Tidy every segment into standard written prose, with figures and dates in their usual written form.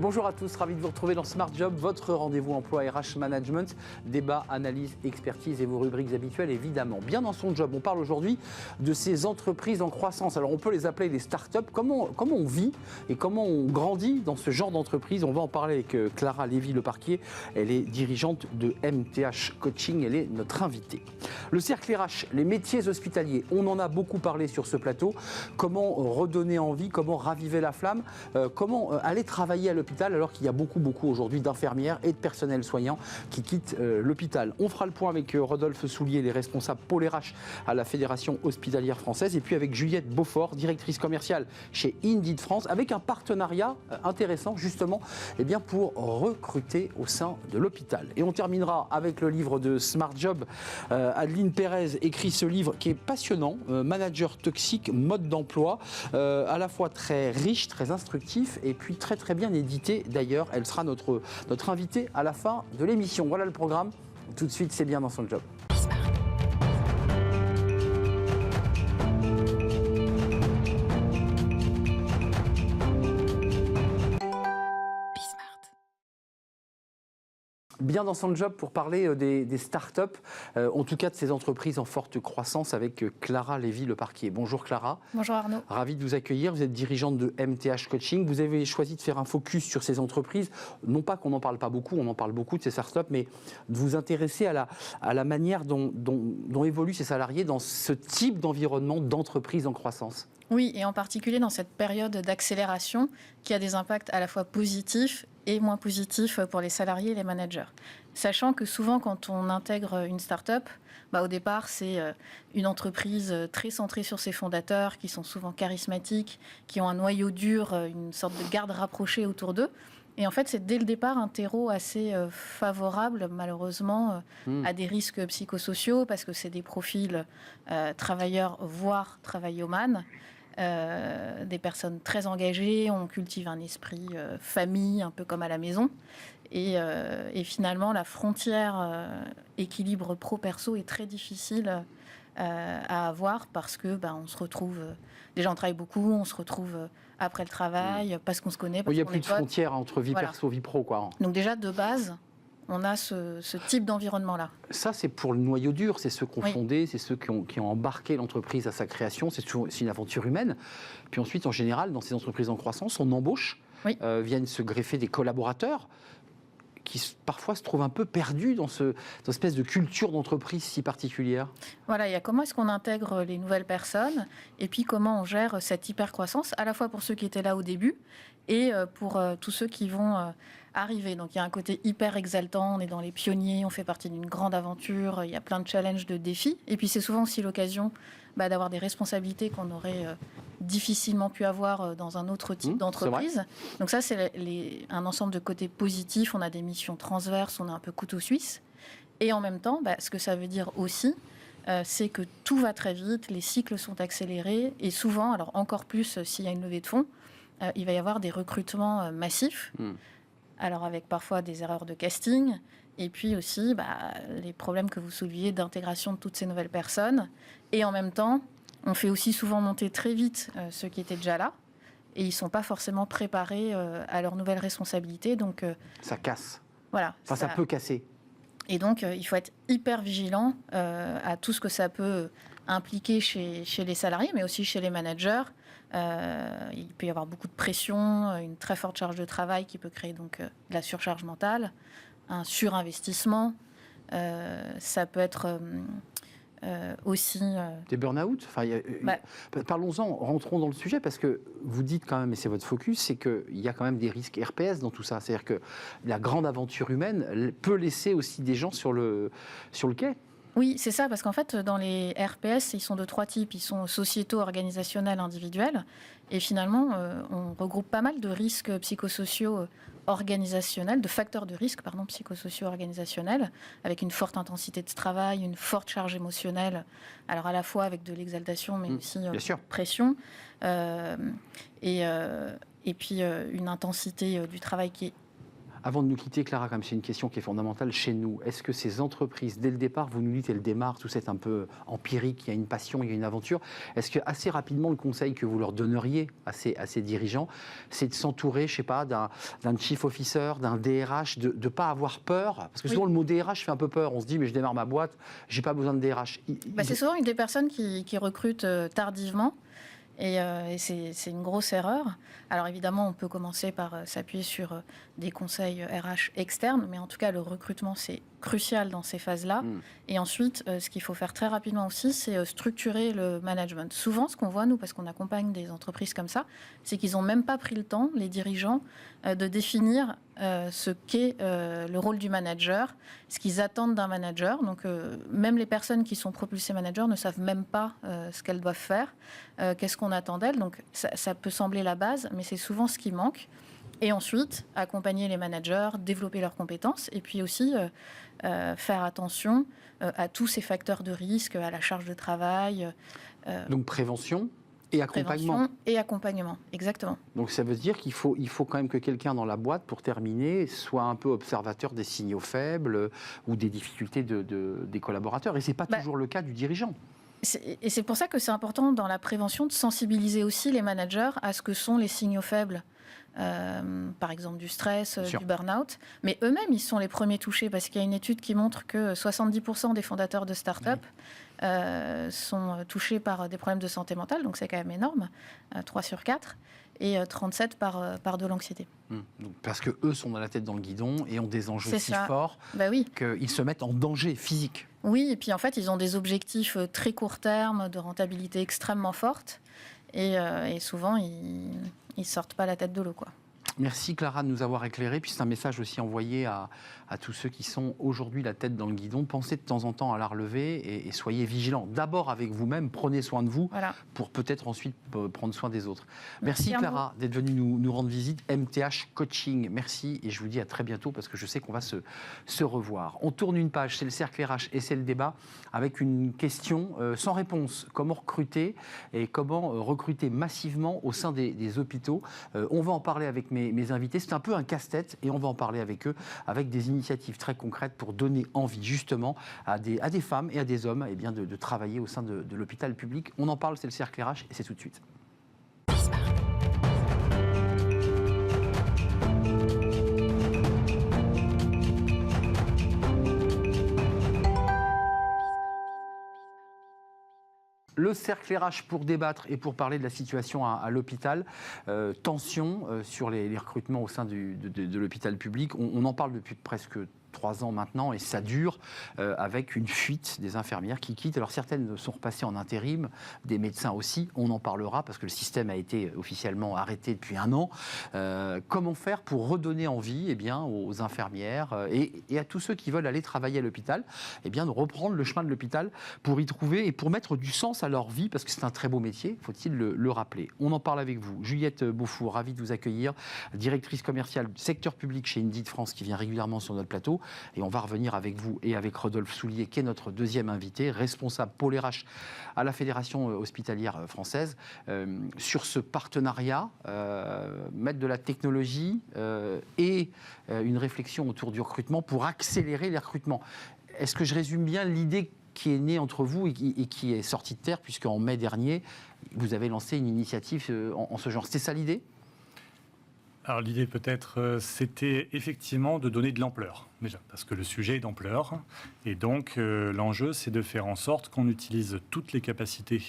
Bonjour à tous, ravi de vous retrouver dans Smart Job, votre rendez-vous emploi RH Management, débat, analyse, expertise et vos rubriques habituelles évidemment. Bien dans son job, on parle aujourd'hui de ces entreprises en croissance. Alors on peut les appeler les start-up. Comment on vit et comment on grandit dans ce genre d'entreprise? On va en parler avec Clara Lévy-Leparquier. Elle est dirigeante de MTH Coaching, elle est notre invitée. Le cercle RH, les métiers hospitaliers, on en a beaucoup parlé sur ce plateau. Comment redonner envie, comment raviver la flamme, comment aller travailler à l'hôpital alors qu'il y a beaucoup aujourd'hui d'infirmières et de personnel soignant qui quittent l'hôpital. On fera le point avec Rodolphe Soulier, les responsables pôle RH à la Fédération hospitalière française, et puis avec Juliette Beaufort, directrice commerciale chez Indeed France, avec un partenariat intéressant justement pour recruter au sein de l'hôpital. Et on terminera avec le livre de Smart Job. Adeline Pérez écrit ce livre qui est passionnant, Manager toxique, mode d'emploi, à la fois très riche, très instructif et puis très bien édité. D'ailleurs, elle sera notre invitée à la fin de l'émission. Voilà le programme. Tout de suite, c'est bien dans son job. Bien dans son job pour parler des startups, en tout cas de ces entreprises en forte croissance avec Clara Lévy-Leparquier. Bonjour Clara. Bonjour Arnaud. Ravi de vous accueillir. Vous êtes dirigeante de MTH Coaching. Vous avez choisi de faire un focus sur ces entreprises. Non pas qu'on n'en parle pas beaucoup, on en parle beaucoup de ces startups, mais de vous intéresser à la manière dont évoluent ces salariés dans ce type d'environnement d'entreprise en croissance. Oui, et en particulier dans cette période d'accélération qui a des impacts à la fois positifs et moins positifs pour les salariés et les managers. Sachant que souvent, quand on intègre une start-up, au départ, c'est une entreprise très centrée sur ses fondateurs, qui sont souvent charismatiques, qui ont un noyau dur, une sorte de garde rapprochée autour d'eux. Et en fait, c'est dès le départ un terreau assez favorable, malheureusement, à des risques psychosociaux, parce que c'est des profils travailleurs, voire travaillomanes. Des personnes très engagées, on cultive un esprit famille, un peu comme à la maison. Et finalement, la frontière équilibre pro-perso est très difficile à avoir parce que on se retrouve... déjà, on travaille beaucoup, on se retrouve après le travail, parce qu'on se connaît, parce il n'y a qu'on plus est de potes. frontières entre vie perso, vie pro, quoi. Donc déjà, de base, on a ce type d'environnement-là. Ça, c'est pour le noyau dur, c'est ceux qui ont fondé, c'est ceux qui ont embarqué l'entreprise à sa création, c'est une aventure humaine. Puis ensuite, en général, dans ces entreprises en croissance, on embauche, viennent se greffer des collaborateurs qui parfois se trouvent un peu perdus dans cette espèce de culture d'entreprise si particulière. Voilà, il y a comment est-ce qu'on intègre les nouvelles personnes et puis comment on gère cette hyper-croissance, à la fois pour ceux qui étaient là au début et pour tous ceux qui vont arriver. Donc il y a un côté hyper exaltant, on est dans les pionniers, on fait partie d'une grande aventure, il y a plein de challenges, de défis. Et puis c'est souvent aussi l'occasion d'avoir des responsabilités qu'on aurait difficilement pu avoir dans un autre type d'entreprise. Donc ça, c'est un ensemble de côtés positifs. On a des missions transverses, on a un peu couteau suisse. Et en même temps, ce que ça veut dire aussi, c'est que tout va très vite, les cycles sont accélérés. Et souvent, alors encore plus s'il y a une levée de fonds, il va y avoir des recrutements massifs. Alors avec parfois des erreurs de casting. Et puis aussi les problèmes que vous souleviez d'intégration de toutes ces nouvelles personnes. Et en même temps, on fait aussi souvent monter très vite ceux qui étaient déjà là. Et ils ne sont pas forcément préparés à leurs nouvelles responsabilités. Donc, ça casse. Voilà. Enfin, ça peut casser. Et donc, il faut être hyper vigilant à tout ce que ça peut impliquer chez les salariés, mais aussi chez les managers. Il peut y avoir beaucoup de pression, une très forte charge de travail qui peut créer donc de la surcharge mentale, un surinvestissement. Ça peut être aussi... Des burn-out. Parlons-en, rentrons dans le sujet, parce que vous dites quand même, et c'est votre focus, c'est qu'il y a quand même des risques RPS dans tout ça. C'est-à-dire que la grande aventure humaine peut laisser aussi des gens sur le quai. Oui, c'est ça, parce qu'en fait, dans les RPS, ils sont de trois types. Ils sont sociétaux, organisationnels, individuels. Et finalement, on regroupe pas mal de risques psychosociaux organisationnels, de facteurs de risque, psychosociaux organisationnels, avec une forte intensité de travail, une forte charge émotionnelle, alors à la fois avec de l'exaltation, mais aussi pression. Et puis une intensité du travail qui est Avant de nous quitter, Clara, comme c'est une question qui est fondamentale chez nous, est-ce que ces entreprises, dès le départ, vous nous dites, elles démarrent, tout c'est un peu empirique, il y a une passion, il y a une aventure, est-ce que assez rapidement, le conseil que vous leur donneriez à ces dirigeants, c'est de s'entourer, je sais pas, d'un chief officer, d'un DRH, de ne pas avoir peur? Parce que souvent, le mot DRH fait un peu peur. On se dit, mais je démarre ma boîte, j'ai pas besoin de DRH. C'est souvent une des personnes qui recrutent tardivement. Et c'est une grosse erreur. Alors évidemment, on peut commencer par s'appuyer sur des conseils RH externes, mais en tout cas, le recrutement, c'est crucial dans ces phases-là. Et ensuite, ce qu'il faut faire très rapidement aussi, c'est structurer le management. Souvent, ce qu'on voit, nous, parce qu'on accompagne des entreprises comme ça, c'est qu'ils n'ont même pas pris le temps, les dirigeants, de définir ce qu'est le rôle du manager, ce qu'ils attendent d'un manager. Donc, même les personnes qui sont propulsées managers ne savent même pas ce qu'elles doivent faire, qu'est-ce qu'on attend d'elles. Donc, ça peut sembler la base, mais c'est souvent ce qui manque. Et ensuite, accompagner les managers, développer leurs compétences, et puis aussi faire attention à tous ces facteurs de risque, à la charge de travail. Donc, prévention et accompagnement. Prévention et accompagnement, exactement. Donc ça veut dire qu'il faut quand même que quelqu'un dans la boîte, pour terminer, soit un peu observateur des signaux faibles ou des difficultés des collaborateurs. Et ce n'est pas toujours le cas du dirigeant. Et c'est pour ça que c'est important dans la prévention de sensibiliser aussi les managers à ce que sont les signaux faibles. Par exemple du stress, du burn-out. Mais eux-mêmes, ils sont les premiers touchés parce qu'il y a une étude qui montre que 70% des fondateurs de start-up sont touchés par des problèmes de santé mentale, donc c'est quand même énorme, 3 sur 4, et 37 par de l'anxiété. Donc, parce qu'eux sont dans la tête dans le guidon et ont des enjeux si forts qu'ils se mettent en danger physique. Oui, et puis en fait, ils ont des objectifs très court terme, de rentabilité extrêmement forte, et souvent, ils ne sortent pas la tête de l'eau, quoi. Merci Clara de nous avoir éclairé. Puis c'est un message aussi envoyé à tous ceux qui sont aujourd'hui la tête dans le guidon. Pensez de temps en temps à la relever et soyez vigilants. D'abord avec vous-même, prenez soin de vous pour peut-être ensuite prendre soin des autres. Merci Clara d'être venue nous rendre visite. MTH Coaching, merci et je vous dis à très bientôt parce que je sais qu'on va se revoir. On tourne une page, c'est le cercle RH et c'est le débat avec une question sans réponse. Comment recruter et comment recruter massivement au sein des hôpitaux? On va en parler avec mes invités. C'est un peu un casse-tête et on va en parler avec eux, avec des initiatives très concrètes pour donner envie justement à des femmes et à des hommes de travailler au sein de l'hôpital public. On en parle, c'est le cercle RH et c'est tout de suite. Le cercle RH pour débattre et pour parler de la situation à l'hôpital. Tension sur les recrutements au sein de l'hôpital public. On en parle depuis presque 3 ans maintenant et ça dure avec une fuite des infirmières qui quittent. Alors certaines sont repassées en intérim, des médecins aussi, on en parlera parce que le système a été officiellement arrêté depuis 1 an. Comment faire pour redonner envie aux infirmières et à tous ceux qui veulent aller travailler à l'hôpital, de reprendre le chemin de l'hôpital pour y trouver et pour mettre du sens à leur vie parce que c'est un très beau métier, faut-il le rappeler. On en parle avec vous. Juliette Beaufour, ravie de vous accueillir, directrice commerciale du secteur public chez Indeed France qui vient régulièrement sur notre plateau. Et on va revenir avec vous et avec Rodolphe Soulier, qui est notre deuxième invité, responsable pôle RH à la Fédération hospitalière française, sur ce partenariat, mettre de la technologie et une réflexion autour du recrutement pour accélérer les recrutements. Est-ce que je résume bien l'idée qui est née entre vous et qui est sortie de terre, puisqu'en mai dernier, vous avez lancé une initiative en ce genre? C'était ça l'idée ? Alors l'idée peut-être, c'était effectivement de donner de l'ampleur, déjà, parce que le sujet est d'ampleur. Et donc l'enjeu, c'est de faire en sorte qu'on utilise toutes les capacités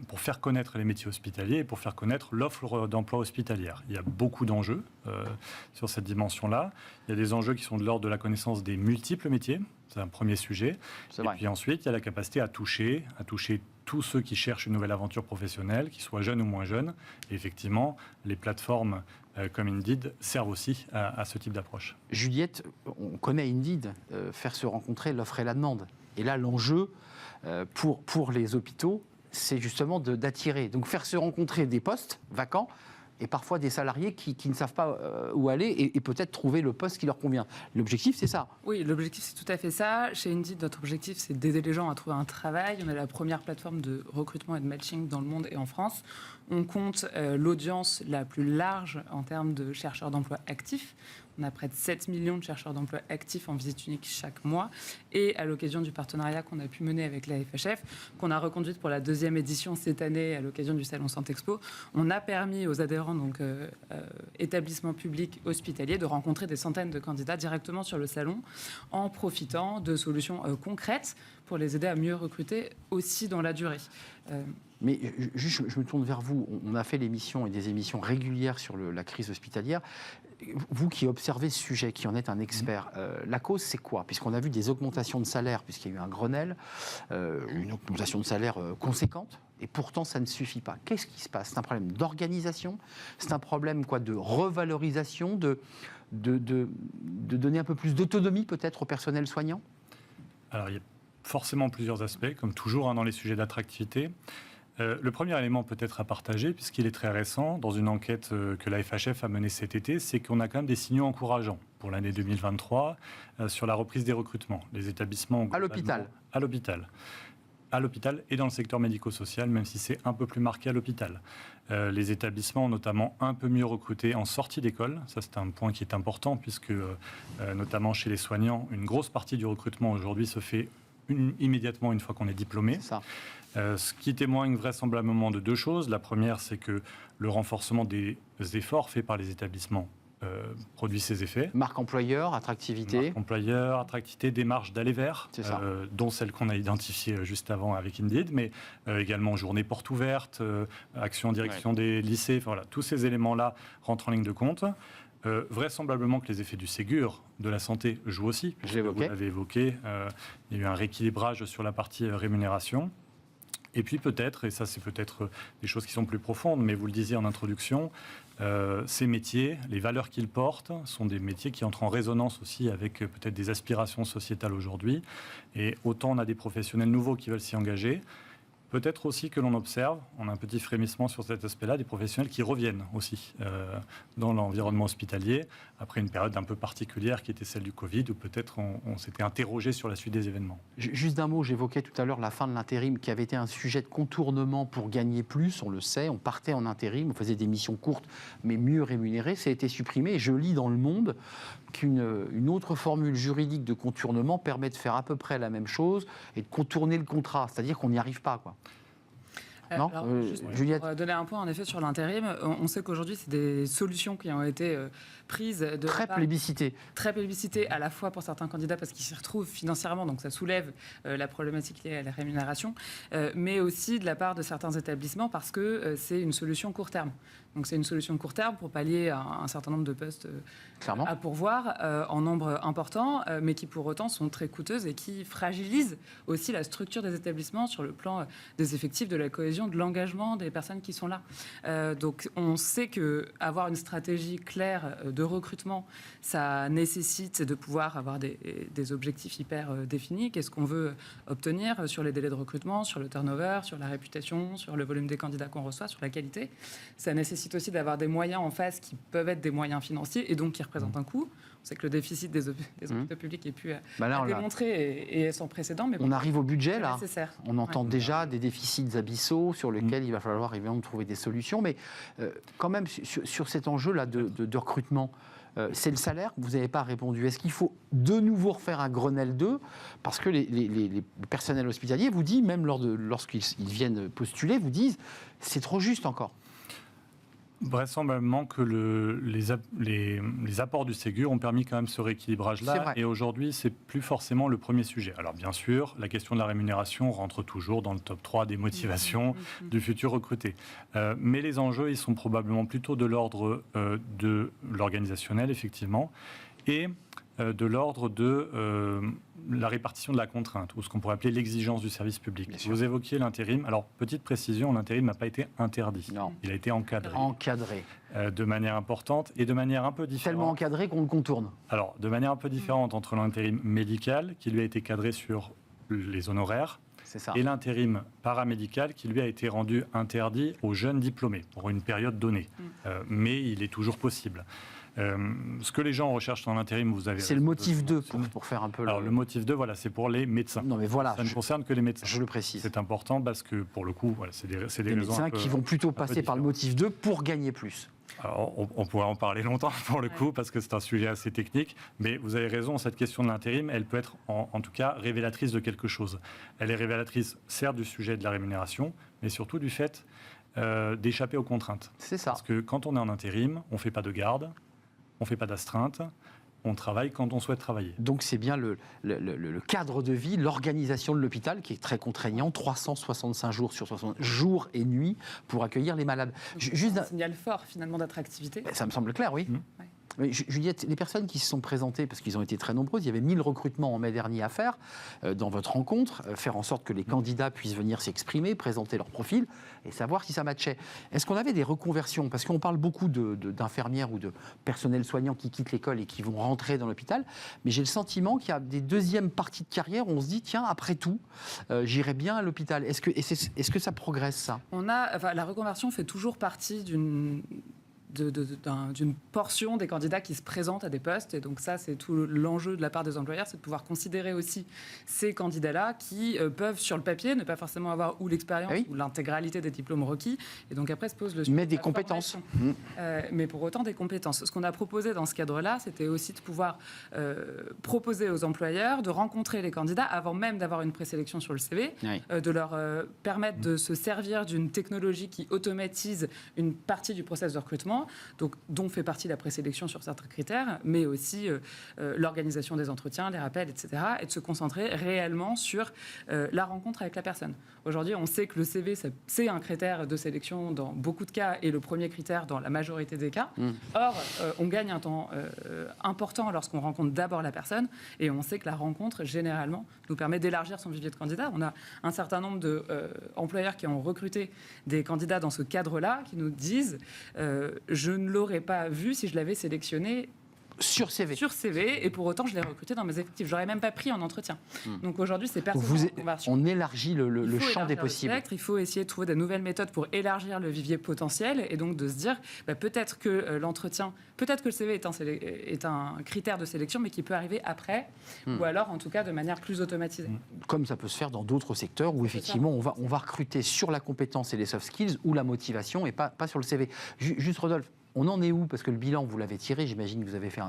pour faire connaître les métiers hospitaliers et pour faire connaître l'offre d'emploi hospitalière. Il y a beaucoup d'enjeux sur cette dimension-là. Il y a des enjeux qui sont de l'ordre de la connaissance des multiples métiers. C'est un premier sujet. Et puis ensuite, il y a la capacité à toucher tous ceux qui cherchent une nouvelle aventure professionnelle, qu'ils soient jeunes ou moins jeunes. Et effectivement, les plateformes comme Indeed servent aussi à ce type d'approche. Juliette, on connaît Indeed, faire se rencontrer l'offre et la demande. Et là, l'enjeu pour les hôpitaux, c'est justement d'attirer, donc faire se rencontrer des postes vacants et parfois des salariés qui ne savent pas où aller et peut-être trouver le poste qui leur convient. L'objectif, c'est ça. Oui, l'objectif, c'est tout à fait ça. Chez Indeed, notre objectif, c'est d'aider les gens à trouver un travail. On est la première plateforme de recrutement et de matching dans le monde et en France. On compte l'audience la plus large en termes de chercheurs d'emploi actifs. On a près de 7 millions de chercheurs d'emploi actifs en visite unique chaque mois. Et à l'occasion du partenariat qu'on a pu mener avec la FHF, qu'on a reconduite pour la 2e édition cette année à l'occasion du Salon Santexpo, on a permis aux adhérents, donc établissements publics hospitaliers, de rencontrer des centaines de candidats directement sur le salon en profitant de solutions concrètes pour les aider à mieux recruter aussi dans la durée. Mais juste, je me tourne vers vous. On a fait l'émission et des émissions régulières sur la crise hospitalière. Vous qui observez ce sujet, qui en êtes un expert, la cause c'est quoi? Puisqu'on a vu des augmentations de salaire, puisqu'il y a eu un Grenelle, une augmentation de salaire conséquente, et pourtant ça ne suffit pas. Qu'est-ce qui se passe? C'est un problème d'organisation? C'est un problème de revalorisation, de donner un peu plus d'autonomie peut-être au personnel soignant? Alors il y a forcément plusieurs aspects, comme toujours dans les sujets d'attractivité. Le premier élément peut-être à partager, puisqu'il est très récent, dans une enquête que la FHF a menée cet été, c'est qu'on a quand même des signaux encourageants pour l'année 2023 sur la reprise des recrutements. Les établissements... À l'hôpital. À l'hôpital. À l'hôpital et dans le secteur médico-social, même si c'est un peu plus marqué à l'hôpital. Les établissements ont notamment un peu mieux recruté en sortie d'école. Ça, c'est un point qui est important, puisque notamment chez les soignants, une grosse partie du recrutement aujourd'hui se fait immédiatement une fois qu'on est diplômé. C'est ça. Ce qui témoigne vraisemblablement de deux choses. La première, c'est que le renforcement des efforts faits par les établissements produit ses effets. Marque employeur, attractivité. Marque employeur, attractivité, démarche d'aller vers, dont celle qu'on a identifiée juste avant avec Indeed, mais également journée porte ouverte, action en direction des lycées. Enfin, voilà, tous ces éléments-là rentrent en ligne de compte. Vraisemblablement que les effets du Ségur de la santé jouent aussi. Vous l'avez évoqué, il y a eu un rééquilibrage sur la partie rémunération. Et puis peut-être, et ça c'est peut-être des choses qui sont plus profondes, mais vous le disiez en introduction, ces métiers, les valeurs qu'ils portent, sont des métiers qui entrent en résonance aussi avec peut-être des aspirations sociétales aujourd'hui. Et autant on a des professionnels nouveaux qui veulent s'y engager, peut-être aussi que l'on observe, on a un petit frémissement sur cet aspect-là, des professionnels qui reviennent aussi dans l'environnement hospitalier, après une période un peu particulière qui était celle du Covid, où peut-être on s'était interrogé sur la suite des événements. Juste d'un mot, j'évoquais tout à l'heure la fin de l'intérim, qui avait été un sujet de contournement pour gagner plus, on le sait, on partait en intérim, on faisait des missions courtes, mais mieux rémunérées, ça a été supprimé, et je lis dans Le Monde qu'une autre formule juridique de contournement permet de faire à peu près la même chose et de contourner le contrat, c'est-à-dire qu'on n'y arrive pas, quoi. Non, Juliette. Pour donner un point en effet sur l'intérim, on sait qu'aujourd'hui c'est des solutions qui ont été prises de très plébiscitées. Très plébiscitées à la fois pour certains candidats parce qu'ils s'y retrouvent financièrement, donc ça soulève la problématique liée à la rémunération, mais aussi de la part de certains établissements parce que c'est une solution court terme. Donc c'est une solution court terme pour pallier un certain nombre de postes à pourvoir en nombre important, mais qui pour autant sont très coûteuses et qui fragilisent aussi la structure des établissements sur le plan des effectifs, de la cohésion, de l'engagement des personnes qui sont là. Donc on sait qu'avoir une stratégie claire de recrutement, ça nécessite de pouvoir avoir des objectifs hyper définis. Qu'est-ce qu'on veut obtenir sur les délais de recrutement, sur le turnover, sur la réputation, sur le volume des candidats qu'on reçoit, sur la qualité. Ça nécessite aussi d'avoir des moyens en face qui peuvent être des moyens financiers et donc qui représentent un coût. On sait que le déficit des hôpitaux publics est plus à démontrer et est sans précédent. Mais bon, on arrive au budget, là. Nécessaire. On entend déjà des déficits abyssaux sur lesquels il va falloir évidemment trouver des solutions. Mais quand même, sur cet enjeu-là de recrutement, c'est le salaire. Vous n'avez pas répondu. Est-ce qu'il faut de nouveau refaire un Grenelle 2? Parce que les personnels hospitaliers vous disent, même lorsqu'ils viennent postuler, vous disent c'est trop juste encore. Vraisemblablement que les apports du Ségur ont permis quand même ce rééquilibrage-là. Et aujourd'hui, c'est plus forcément le premier sujet. Alors bien sûr, la question de la rémunération rentre toujours dans le top 3 des motivations du futur recruté. Mais les enjeux, ils sont probablement plutôt de l'ordre de l'organisationnel, effectivement, et de l'ordre de la répartition de la contrainte, ou ce qu'on pourrait appeler l'exigence du service public. Vous évoquiez l'intérim. Alors, petite précision, l'intérim n'a pas été interdit. Non. Il a été encadré. De manière importante et de manière un peu différente. Tellement encadré qu'on le contourne. Alors, de manière un peu différente entre l'intérim médical, qui lui a été cadré sur les honoraires, et l'intérim paramédical, qui lui a été rendu interdit aux jeunes diplômés pour une période donnée. Mais il est toujours possible. Ce que les gens recherchent dans l'intérim, vous avez... C'est le motif 2 pour faire un peu... Alors, le motif 2, voilà, c'est pour les médecins. Non, mais voilà. Ça ne concerne que les médecins. Je le précise. C'est important parce que, pour le coup, voilà, c'est des raisons médecins qui vont plutôt passer par le motif 2 pour gagner plus. Alors, on pourrait en parler longtemps pour le coup, parce que c'est un sujet assez technique, mais vous avez raison, cette question de l'intérim, elle peut être en tout cas révélatrice de quelque chose. Elle est révélatrice, certes, du sujet de la rémunération, mais surtout du fait d'échapper aux contraintes. C'est ça. Parce que quand on est en intérim, on ne fait pas de garde, on ne fait pas d'astreinte, on travaille quand on souhaite travailler. Donc c'est bien le cadre de vie, l'organisation de l'hôpital qui est très contraignant, 365 jours sur 60 jours et nuits pour accueillir les malades. Juste un signal fort finalement d'attractivité. Ça me semble clair, oui. Ouais. Mais Juliette, les personnes qui se sont présentées, parce qu'ils ont été très nombreuses, il y avait 1000 recrutements en mai dernier à faire dans votre rencontre, faire en sorte que les candidats puissent venir s'exprimer, présenter leur profil et savoir si ça matchait. Est-ce qu'on avait des reconversions? Parce qu'on parle beaucoup d'infirmières ou de personnel soignant qui quittent l'école et qui vont rentrer dans l'hôpital, mais j'ai le sentiment qu'il y a des deuxièmes parties de carrière où on se dit, tiens, après tout, j'irai bien à l'hôpital. Est-ce que ça progresse, ça? La reconversion fait toujours partie d'une portion des candidats qui se présentent à des postes. Et donc ça, c'est tout l'enjeu de la part des employeurs, c'est de pouvoir considérer aussi ces candidats-là qui peuvent, sur le papier, ne pas forcément avoir ou l'expérience ou l'intégralité des diplômes requis. Et donc après, se pose le sujet. Mais des compétences. Mais pour autant, des compétences. Ce qu'on a proposé dans ce cadre-là, c'était aussi de pouvoir proposer aux employeurs de rencontrer les candidats avant même d'avoir une présélection sur le CV, de leur permettre de se servir d'une technologie qui automatise une partie du process de recrutement, donc, dont fait partie la présélection sur certains critères, mais aussi l'organisation des entretiens, les rappels, etc., et de se concentrer réellement sur la rencontre avec la personne. Aujourd'hui, on sait que le CV, c'est un critère de sélection dans beaucoup de cas et le premier critère dans la majorité des cas. Or, on gagne un temps important lorsqu'on rencontre d'abord la personne, et on sait que la rencontre, généralement, nous permet d'élargir son vivier de candidats. On a un certain nombre d'employeurs qui ont recruté des candidats dans ce cadre-là, qui nous disent je ne l'aurais pas vu si je l'avais sélectionné sur CV, et pour autant je l'ai recruté dans mes effectifs. J'aurais même pas pris en entretien. Donc aujourd'hui, c'est personne en conversion. On élargit le champ des possibles. Il faut essayer de trouver de nouvelles méthodes pour élargir le vivier potentiel et donc de se dire peut-être que l'entretien, peut-être que le CV est un critère de sélection, mais qui peut arriver après, ou alors en tout cas de manière plus automatisée. Comme ça peut se faire dans d'autres secteurs où effectivement on va recruter sur la compétence et les soft skills ou la motivation et pas sur le CV. Juste Rodolphe, on en est où? Parce que le bilan, vous l'avez tiré, j'imagine que vous avez fait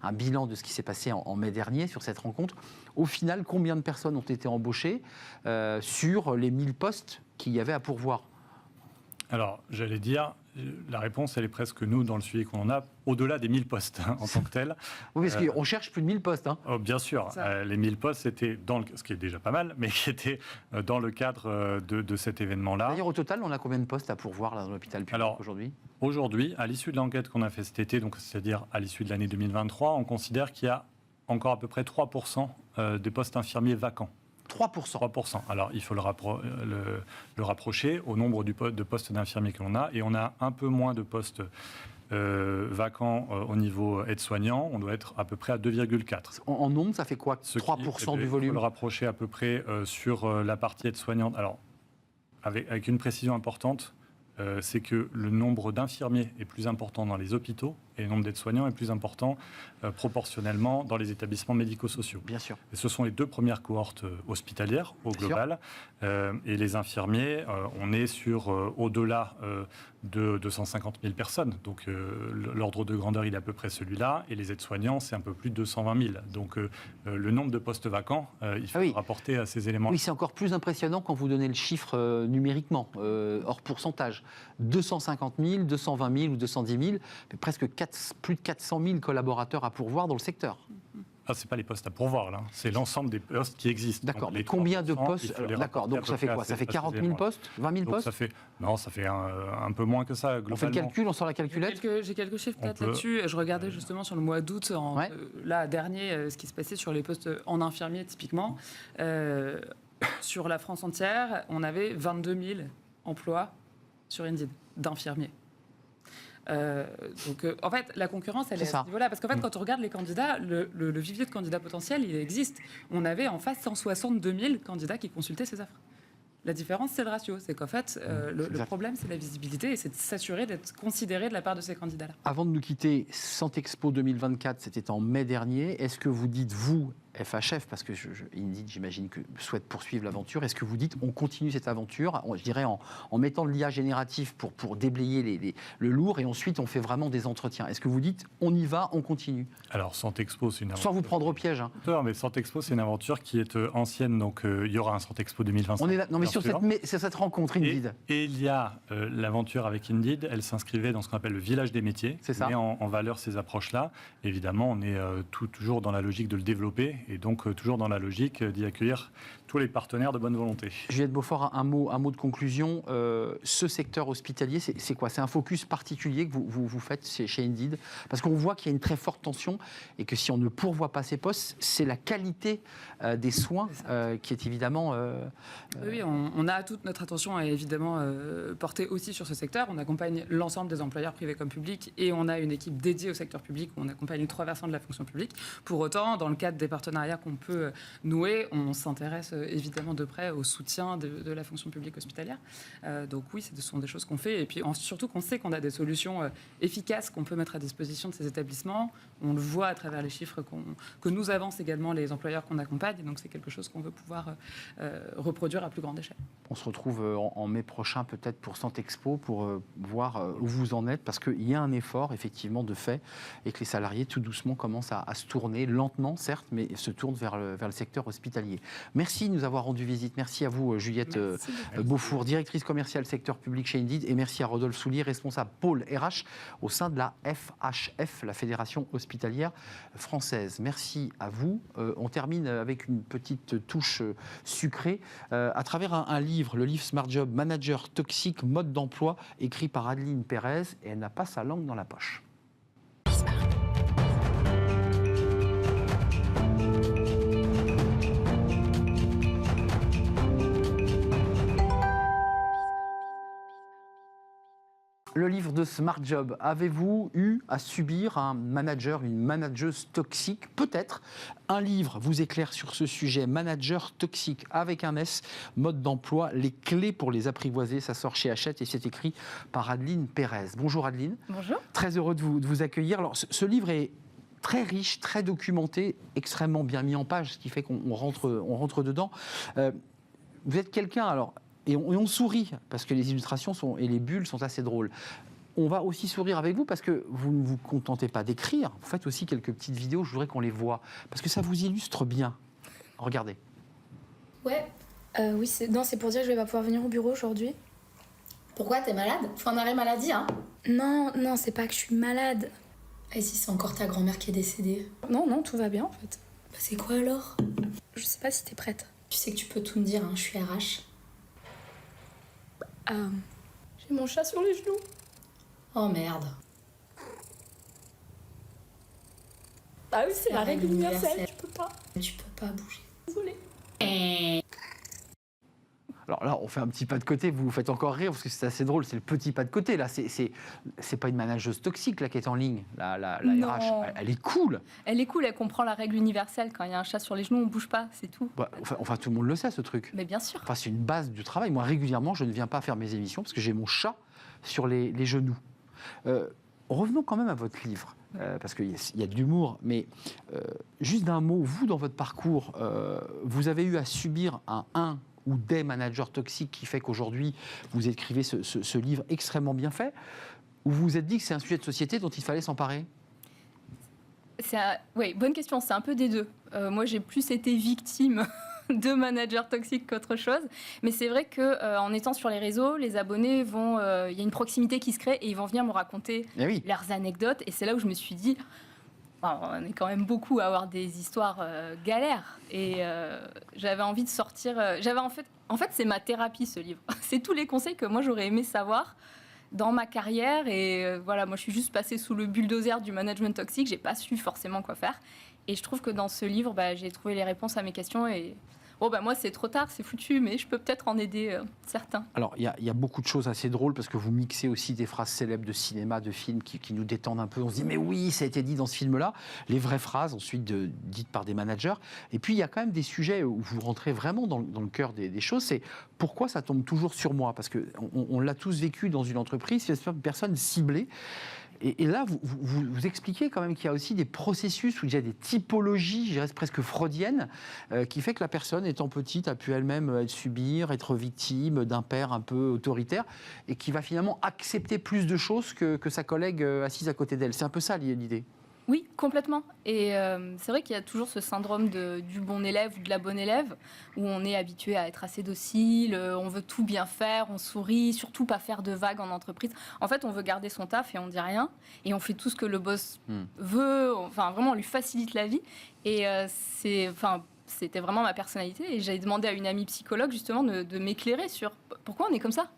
un bilan de ce qui s'est passé en mai dernier sur cette rencontre. Au final, combien de personnes ont été embauchées sur les 1000 postes qu'il y avait à pourvoir? Alors, j'allais dire, la réponse, elle est presque nous, dans le suivi qu'on en a, au-delà des 1000 postes en tant que tel. Oui, parce qu'on cherche plus de 1000 postes. Bien sûr, les 1000 postes, c'était ce qui est déjà pas mal, mais qui était dans le cadre de cet événement-là. D'ailleurs, au total, on a combien de postes à pourvoir là, dans l'hôpital public aujourd'hui? Aujourd'hui, à l'issue de l'enquête qu'on a fait cet été, donc c'est-à-dire à l'issue de l'année 2023, on considère qu'il y a encore à peu près 3% des postes infirmiers vacants. 3%. 3%. Alors, il faut le rapprocher au nombre de postes d'infirmiers que l'on a. Et on a un peu moins de postes vacants au niveau aide-soignant. On doit être à peu près à 2,4. En nombre, ça fait quoi? 3% du volume? Il faut le rapprocher à peu près sur la partie aide-soignante. Alors, avec une précision importante, c'est que le nombre d'infirmiers est plus important dans les hôpitaux et le nombre d'aides-soignants est plus important proportionnellement dans les établissements médico-sociaux. Bien sûr. Et ce sont les deux premières cohortes hospitalières au global. Et les infirmiers, on est sur au-delà de 250 000 personnes. Donc l'ordre de grandeur, il est à peu près celui-là. Et les aides-soignants, c'est un peu plus de 220 000. Donc le nombre de postes vacants, il faut rapporter à ces éléments. Oui, c'est encore plus impressionnant quand vous donnez le chiffre numériquement, hors pourcentage. 250 000, 220 000 ou 210 000, presque plus de 400 000 collaborateurs à pourvoir dans le secteur. Ce n'est pas les postes à pourvoir, là. C'est l'ensemble des postes qui existent. D'accord, mais combien de postes? D'accord, donc ça fait quoi? Ça fait 40 000 postes? 20 000 postes? Ça fait un peu moins que ça, globalement. On fait le calcul, on sort la calculette? J'ai quelques chiffres peut-être là-dessus. Je regardais justement sur le mois d'août, dernier, ce qui se passait sur les postes en infirmier, typiquement. Sur la France entière, on avait 22 000 emplois sur Indeed d'infirmiers. Donc, en fait, la concurrence, elle est à ce niveau-là. Parce qu'en fait, quand on regarde les candidats, le vivier de candidats potentiels, il existe. On avait en face 162 000 candidats qui consultaient ces offres. La différence, c'est le ratio. C'est qu'en fait, le problème, c'est la visibilité et c'est de s'assurer d'être considéré de la part de ces candidats-là. Avant de nous quitter, Santexpo 2024, c'était en mai dernier. Est-ce que vous dites, vous, FHF, parce que Indeed, j'imagine que souhaite poursuivre l'aventure, est-ce que vous dites on continue cette aventure, je dirais en mettant de l'IA génératif pour déblayer le lourd, et ensuite on fait vraiment des entretiens? Est-ce que vous dites on y va, on continue? Alors, Santexpo, c'est une aventure... Sans vous prendre au piège. Hein. Non, mais Santexpo, c'est une aventure qui est ancienne, donc il y aura un Santexpo 2025. On est là, non, mais sur cette rencontre Indeed. Et il y a l'aventure avec Indeed, elle s'inscrivait dans ce qu'on appelle le village des métiers. C'est ça. met en valeur ces approches-là. Évidemment, on est toujours dans la logique de le développer et donc toujours dans la logique d'y accueillir tous les partenaires de bonne volonté. Juliette Beaufort, un mot de conclusion. Ce secteur hospitalier, c'est quoi? C'est un focus particulier que vous faites chez Indeed? Parce qu'on voit qu'il y a une très forte tension et que si on ne pourvoit pas ces postes, c'est la qualité des soins qui est évidemment... Oui, on a toute notre attention est évidemment portée aussi sur ce secteur. On accompagne l'ensemble des employeurs privés comme publics et on a une équipe dédiée au secteur public où on accompagne les 3 versants de la fonction publique. Pour autant, dans le cadre des partenariats qu'on peut nouer, on s'intéresse évidemment de près au soutien de la fonction publique hospitalière. Donc oui, ce sont des choses qu'on fait et puis surtout qu'on sait qu'on a des solutions efficaces qu'on peut mettre à disposition de ces établissements. On le voit à travers les chiffres que nous avancent également les employeurs qu'on accompagne. Donc c'est quelque chose qu'on veut pouvoir reproduire à plus grande échelle. On se retrouve en mai prochain peut-être pour Santexpo pour voir où vous en êtes, parce qu'il y a un effort effectivement de fait et que les salariés tout doucement commencent à se tourner, lentement certes, mais se tournent vers le secteur hospitalier. Merci de nous avoir rendu visite. Merci à vous Juliette Beaufour, directrice commerciale secteur public chez Indeed, et merci à Rodolphe Soulier, responsable pôle RH au sein de la FHF, la Fédération hospitalière française. Merci à vous. On termine avec une petite touche sucrée à travers un livre, le livre Smart Job, Manager toxique, mode d'emploi, écrit par Adeline Pérez, et elle n'a pas sa langue dans la poche. Le livre de Smart Job, avez-vous eu à subir un manager, une manageuse toxique? Peut-être. Un livre vous éclaire sur ce sujet, Manager toxique, avec un S, mode d'emploi, les clés pour les apprivoiser. Ça sort chez Hachette et c'est écrit par Adeline Pérez. Bonjour Adeline. Bonjour. Très heureux de vous accueillir. Alors, ce livre est très riche, très documenté, extrêmement bien mis en page, ce qui fait qu'on rentre dedans. Vous êtes quelqu'un, alors... Et on sourit, parce que les illustrations et les bulles sont assez drôles. On va aussi sourire avec vous, parce que vous ne vous contentez pas d'écrire. Vous faites aussi quelques petites vidéos, je voudrais qu'on les voit. Parce que ça vous illustre bien. Regardez. Ouais, oui, c'est pour dire que je vais pas pouvoir venir au bureau aujourd'hui. Pourquoi? T'es malade? Faut un arrêt maladie, hein? Non, c'est pas que je suis malade. Et si c'est encore ta grand-mère qui est décédée? Non, tout va bien en fait. Bah c'est quoi alors? Je sais pas si t'es prête. Tu sais que tu peux tout me dire, hein, je suis RH. J'ai mon chat sur les genoux. Oh merde. Ah oui, c'est la règle universelle, tu peux pas bouger. Désolée. Alors là, on fait un petit pas de côté, vous vous faites encore rire, parce que c'est assez drôle, c'est le petit pas de côté, là. C'est pas une manageuse toxique, là, qui est en ligne. La RH, elle est cool. Elle est cool, elle comprend la règle universelle. Quand il y a un chat sur les genoux, on bouge pas, c'est tout. Bah, enfin, tout le monde le sait, ce truc. Mais bien sûr. Enfin, c'est une base du travail. Moi, régulièrement, je ne viens pas faire mes émissions, parce que j'ai mon chat sur les genoux. Revenons quand même à votre livre, parce qu'il y a de l'humour, mais juste d'un mot, vous, dans votre parcours, vous avez eu à subir un ou des managers toxiques qui fait qu'aujourd'hui, vous écrivez ce livre extrêmement bien fait, où vous vous êtes dit que c'est un sujet de société dont il fallait s'emparer? Oui, bonne question, c'est un peu des deux. Moi, j'ai plus été victime de managers toxiques qu'autre chose. Mais c'est vrai qu'en étant sur les réseaux, les abonnés vont... Il y a une proximité qui se crée et ils vont venir me raconter leurs anecdotes. Et c'est là où je me suis dit... on est quand même beaucoup à avoir des histoires galères. Et j'avais envie de sortir... En fait, c'est ma thérapie, ce livre. C'est tous les conseils que moi, j'aurais aimé savoir dans ma carrière. Et voilà, moi, je suis juste passée sous le bulldozer du management toxique. J'ai pas su forcément quoi faire. Et je trouve que dans ce livre, j'ai trouvé les réponses à mes questions. Et bon, bah, moi, c'est trop tard, c'est foutu, mais je peux peut-être en aider certains. Alors, il y a beaucoup de choses assez drôles parce que vous mixez aussi des phrases célèbres de cinéma, de films qui nous détendent un peu. On se dit, mais oui, ça a été dit dans ce film-là. Les vraies phrases, ensuite, dites par des managers. Et puis, il y a quand même des sujets où vous rentrez vraiment dans le cœur des choses. C'est pourquoi ça tombe toujours sur moi? Parce qu'on l'a tous vécu dans une entreprise, c'est une personne ciblée. Et là, vous expliquez quand même qu'il y a aussi des processus où il y a des typologies, je dirais presque freudiennes, qui fait que la personne, étant petite, a pu elle-même subir, être victime d'un père un peu autoritaire, et qui va finalement accepter plus de choses que sa collègue assise à côté d'elle. C'est un peu ça l'idée. Oui, complètement. Et c'est vrai qu'il y a toujours ce syndrome du bon élève ou de la bonne élève, où on est habitué à être assez docile, on veut tout bien faire, on sourit, surtout pas faire de vagues en entreprise. En fait, on veut garder son taf et on dit rien, et on fait tout ce que le boss veut, enfin vraiment, on lui facilite la vie. Et c'était vraiment ma personnalité, et j'avais demandé à une amie psychologue justement de m'éclairer sur pourquoi on est comme ça.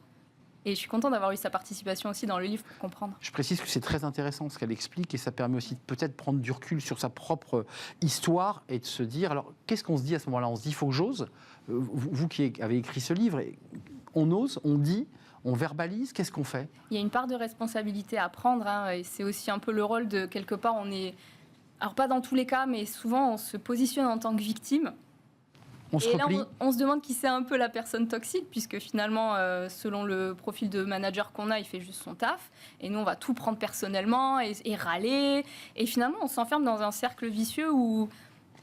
Et je suis contente d'avoir eu sa participation aussi dans le livre pour comprendre. Je précise que c'est très intéressant ce qu'elle explique et ça permet aussi de peut-être prendre du recul sur sa propre histoire et de se dire, alors qu'est-ce qu'on se dit à ce moment-là? On se dit, il faut que j'ose. Vous qui avez écrit ce livre, on ose, on dit, on verbalise, qu'est-ce qu'on fait? Il y a une part de responsabilité à prendre, hein, et c'est aussi un peu le rôle de, quelque part, alors pas dans tous les cas, mais souvent on se positionne en tant que victime. On se replie. Là, on se demande qui c'est un peu la personne toxique, puisque finalement, selon le profil de manager qu'on a, il fait juste son taf. Et nous, on va tout prendre personnellement et râler. Et finalement, on s'enferme dans un cercle vicieux où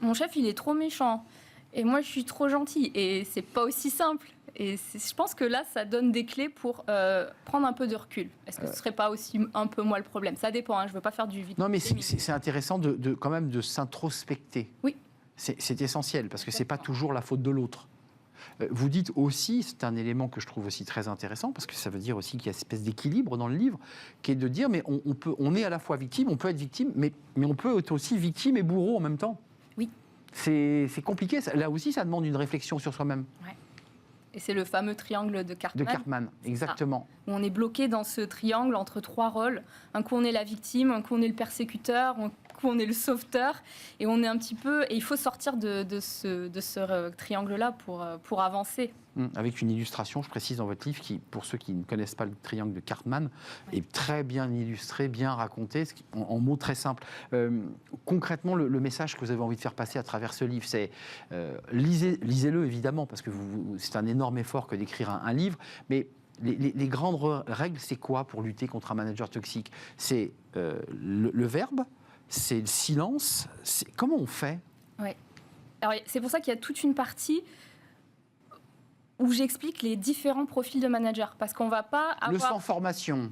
mon chef, il est trop méchant. Et moi, je suis trop gentille. Et c'est pas aussi simple. Et je pense que là, ça donne des clés pour prendre un peu de recul. Est-ce que ce serait pas aussi un peu moi le problème? Ça dépend, hein, je veux pas faire du vite. Non, mais c'est intéressant quand même de s'introspecter. Oui. C'est essentiel, parce que ce n'est pas toujours la faute de l'autre. Vous dites aussi, c'est un élément que je trouve aussi très intéressant, parce que ça veut dire aussi qu'il y a une espèce d'équilibre dans le livre, qui est de dire, mais on est à la fois victime, on peut être victime, mais on peut être aussi victime et bourreau en même temps. Oui. C'est compliqué. Là aussi, ça demande une réflexion sur soi-même. Ouais. Et c'est le fameux triangle de Karpman. De Karpman, exactement. Où on est bloqué dans ce triangle entre trois rôles. Un coup, on est la victime, un coup, on est le persécuteur, un coup, on est le sauveteur. Et on est un petit peu... Et il faut sortir de ce triangle-là pour avancer. Avec une illustration, je précise dans votre livre, qui, pour ceux qui ne connaissent pas le triangle de Karpman, est très bien illustré, bien raconté, en mots très simples. Concrètement, le message que vous avez envie de faire passer à travers ce livre, c'est lisez-le évidemment, parce que c'est un énorme effort que d'écrire un livre, mais les grandes règles, c'est quoi pour lutter contre un manager toxique? C'est le verbe, c'est le silence, comment on fait? Oui. Alors, c'est pour ça qu'il y a toute une partie où j'explique les différents profils de managers, parce qu'on va pas avoir... Le sans formation,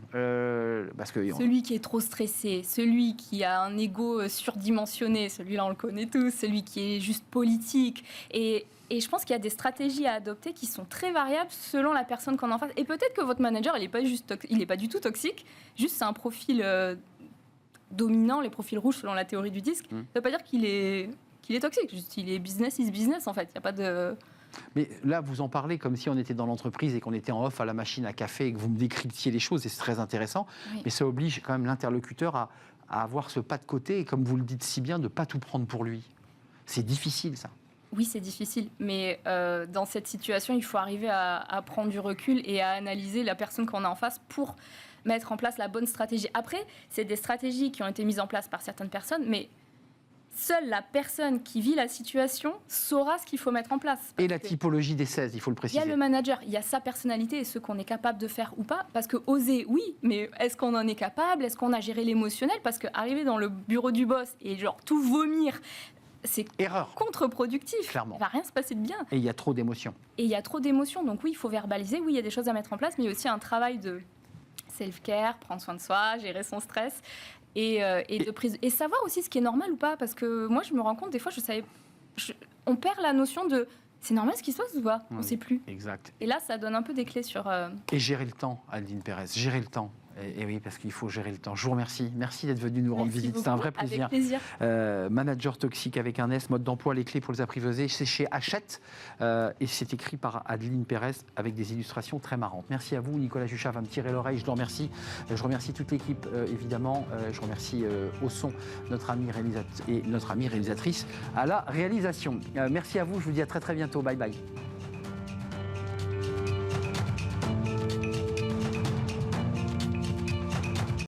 parce que... Celui qui est trop stressé, celui qui a un ego surdimensionné, celui-là on le connaît tous, celui qui est juste politique. Et je pense qu'il y a des stratégies à adopter qui sont très variables selon la personne qu'on a en face. Et peut-être que votre manager, il n'est pas du tout toxique, juste c'est un profil dominant, les profils rouges selon la théorie du disque. Ça ne veut pas dire qu'il est toxique, juste il est business is business en fait, il n'y a pas de... Mais là, vous en parlez comme si on était dans l'entreprise et qu'on était en off à la machine à café et que vous me décryptiez les choses, et c'est très intéressant. Oui. Mais ça oblige quand même l'interlocuteur à avoir ce pas de côté et, comme vous le dites si bien, de ne pas tout prendre pour lui. C'est difficile, ça. Oui, c'est difficile. Mais dans cette situation, il faut arriver à prendre du recul et à analyser la personne qu'on a en face pour mettre en place la bonne stratégie. Après, c'est des stratégies qui ont été mises en place par certaines personnes, mais... seule la personne qui vit la situation saura ce qu'il faut mettre en place. Et la typologie des 16, il faut le préciser. Il y a le manager, il y a sa personnalité et ce qu'on est capable de faire ou pas. Parce que oser, oui, mais est-ce qu'on en est capable? Est-ce qu'on a géré l'émotionnel? Parce qu'arriver dans le bureau du boss et genre tout vomir, c'est contre-productif. Clairement. Il ne va rien se passer de bien. Et il y a trop d'émotions. Et il y a trop d'émotions. Donc oui, il faut verbaliser. Oui, il y a des choses à mettre en place, mais il y a aussi un travail de self-care, prendre soin de soi, gérer son stress. Et savoir aussi ce qui est normal ou pas, parce que moi je me rends compte des fois on perd la notion de c'est normal ce qui se passe ou pas, on ne sait plus. Exact. Et là ça donne un peu des clés sur... Et gérer le temps, Aldine Pérez, gérer le temps. Et oui, parce qu'il faut gérer le temps. Je vous remercie. Merci d'être venu nous rendre visite. C'est un vrai plaisir. Avec plaisir. Manager toxique avec un S, mode d'emploi, les clés pour les apprivoiser. C'est chez Hachette. Et c'est écrit par Adeline Pérez avec des illustrations très marrantes. Merci à vous. Nicolas Juchat va me tirer l'oreille. Je le remercie. Je remercie toute l'équipe, évidemment. Je remercie au son notre amie réalisatrice à la réalisation. Merci à vous. Je vous dis à très bientôt. Bye bye.